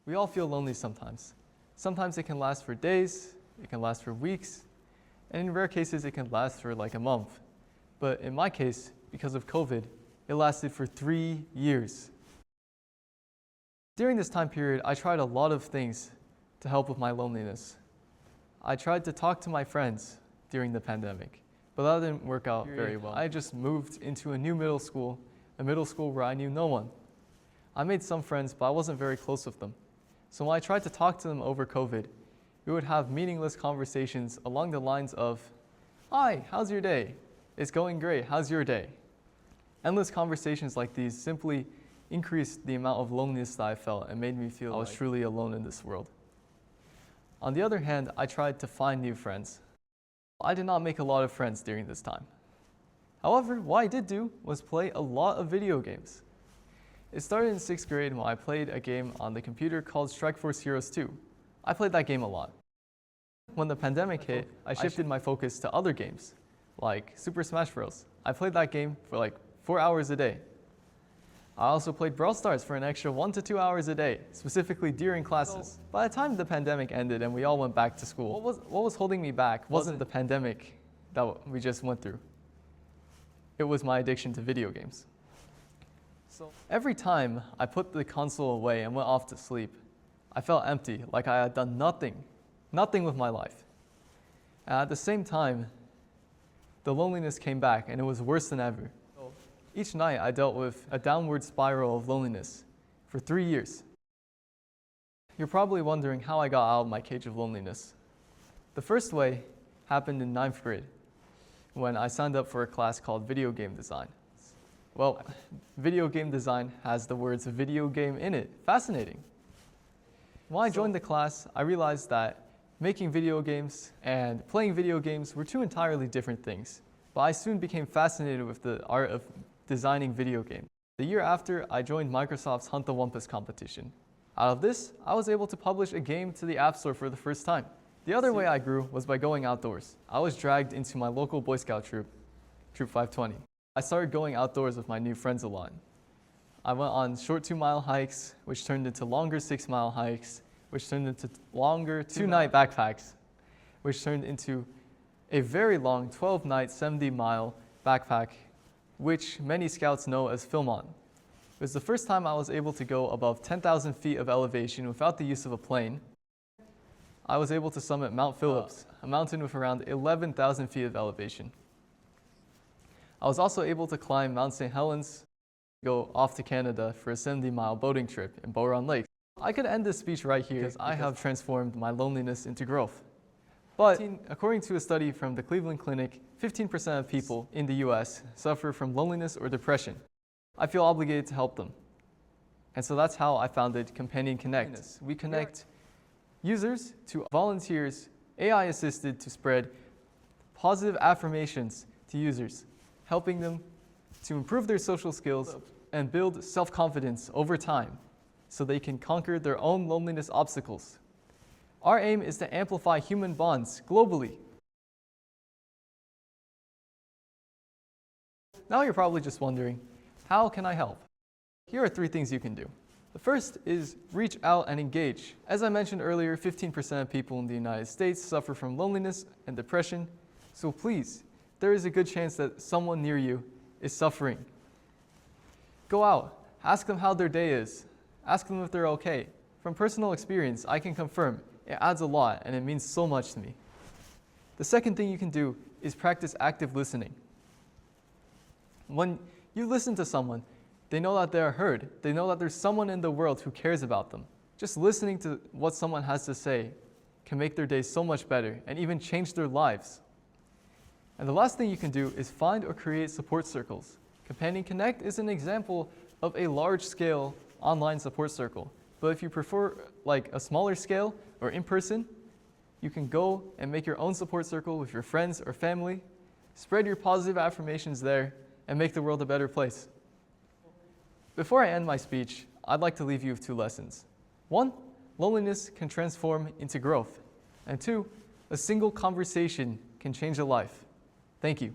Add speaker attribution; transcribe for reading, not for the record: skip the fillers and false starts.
Speaker 1: We all feel lonely sometimes. Sometimes it can last for days, it can last for weeks, and in rare cases it can last for like a month. But in my case, because of COVID, it lasted for 3 years. During this time period, I tried a lot of things to help with my loneliness. I tried to talk to my friends during the pandemic, but that didn't work out very well. I just moved into a new middle school, a middle school where I knew no one. I made some friends, but I wasn't very close with them. So when I tried to talk to them over COVID, we would have meaningless conversations along the lines of, "Hi, how's your day? It's going great, how's your day?" Endless conversations like these simply increased the amount of loneliness that I felt and made me feel I was truly alone in this world. On the other hand, I tried to find new friends. I did not make a lot of friends during this time. However, what I did do was play a lot of video games. It started in 6th grade when I played a game on the computer called Strikeforce Heroes 2. I played that game a lot. When the pandemic hit, I shifted my focus to other games, like Super Smash Bros. I played that game for like 4 hours a day. I also played Brawl Stars for an extra 1 to 2 hours a day, specifically during classes. By the time the pandemic ended and we all went back to school, what was holding me back wasn't the pandemic that we just went through. It was my addiction to video games. So every time I put the console away and went off to sleep, I felt empty, like I had done nothing with my life. And at the same time, the loneliness came back and it was worse than ever. Each night I dealt with a downward spiral of loneliness for 3 years. You're probably wondering how I got out of my cage of loneliness. The first way happened in 9th grade when I signed up for a class called Video Game Design. Well, video game design has the words video game in it. Fascinating. When I joined the class, I realized that making video games and playing video games were two entirely different things. But I soon became fascinated with the art of designing video games. The year after, I joined Microsoft's Hunt the Wumpus competition. Out of this, I was able to publish a game to the App Store for the first time. The other way I grew was by going outdoors. I was dragged into my local Boy Scout troop, Troop 520. I started going outdoors with my new friends a lot. I went on short 2-mile hikes, which turned into longer 6-mile hikes, which turned into longer 2-night backpacks, which turned into a very long 12-night 70-mile backpack, which many scouts know as Philmont. It was the first time I was able to go above 10,000 feet of elevation without the use of a plane. I was able to summit Mount Phillips, a mountain with around 11,000 feet of elevation. I was also able to climb Mount St. Helens, go off to Canada for a 70-mile boating trip in Beauron Lake. I could end this speech right here because I have transformed my loneliness into growth. But according to a study from the Cleveland Clinic, 15% of people in the US suffer from loneliness or depression. I feel obligated to help them. And so that's how I founded Companion Connect. We connect users to volunteers, AI-assisted to spread positive affirmations to users, helping them to improve their social skills and build self-confidence over time so they can conquer their own loneliness obstacles. Our aim is to amplify human bonds globally. Now you're probably just wondering, how can I help? Here are 3 things you can do. The first is reach out and engage. As I mentioned earlier, 15% of people in the United States suffer from loneliness and depression. So please, there is a good chance that someone near you is suffering. Go out, ask them how their day is. Ask them if they're okay. From personal experience, I can confirm it adds a lot and it means so much to me. The second thing you can do is practice active listening. When you listen to someone, they know that they are heard. They know that there's someone in the world who cares about them. Just listening to what someone has to say can make their day so much better and even change their lives. And the last thing you can do is find or create support circles. Companion Connect is an example of a large-scale online support circle. But if you prefer like a smaller scale or in person, you can go and make your own support circle with your friends or family, spread your positive affirmations there, and make the world a better place. Before I end my speech, I'd like to leave you with 2 lessons. 1, loneliness can transform into growth. And 2, a single conversation can change a life. Thank you.